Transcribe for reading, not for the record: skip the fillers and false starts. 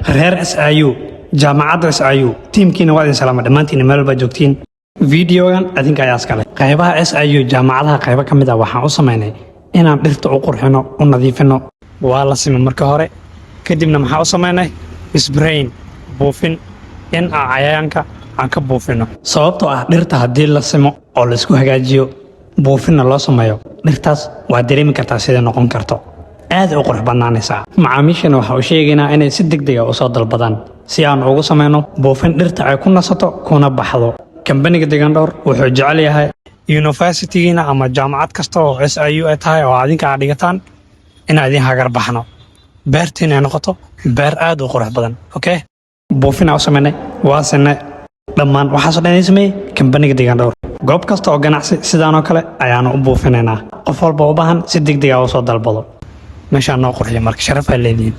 reer SIU jaamacadda SIU tiimkiina waa idin salaama dhammaantiin meel walba joogtiin videogan adinka ayaa iskale qaybaha SIU jaamacadaha qaybo ka mid ah waxaan u sameynay inaan dhirta u qurxino u nadiifino waa la simay marka hore kadibna maxaa u sameynay sprain buufin in cayayaanka aan ka buufino sababtoo ah dhirta haddii la simo oo la isku hagaajiyo buufinna loo sameeyo dhirtaas waa dareemi kartaa sida noqon karto aad u qurux badnaanaysaa macaamiishana waxa uu sheegaynaa inay si degdeg ah u soo dalbadaan si aan ugu sameyno buufin dhirta ay ku nasato kuna baxdo kambaniga Digandhowr wuxuu jecel yahay universitygiina ama jaamacad kasta oo SIU ay tahay oo adinka aad dhigataan in idin hagar baxno beertiin ay noqoto beer aad u qurux badan okay buufin aan sameynay waa sanay dhammaan waxaas oo dhan ay sameeyay kambaniga Digandhowr goob kasta oo ganacsi sidaan oo kale ayaanu u buufinaynaa qof walba u baahan si degdeg ah u soo dalbado meesha noo qurxiyo marka sharaf ay leeyihiin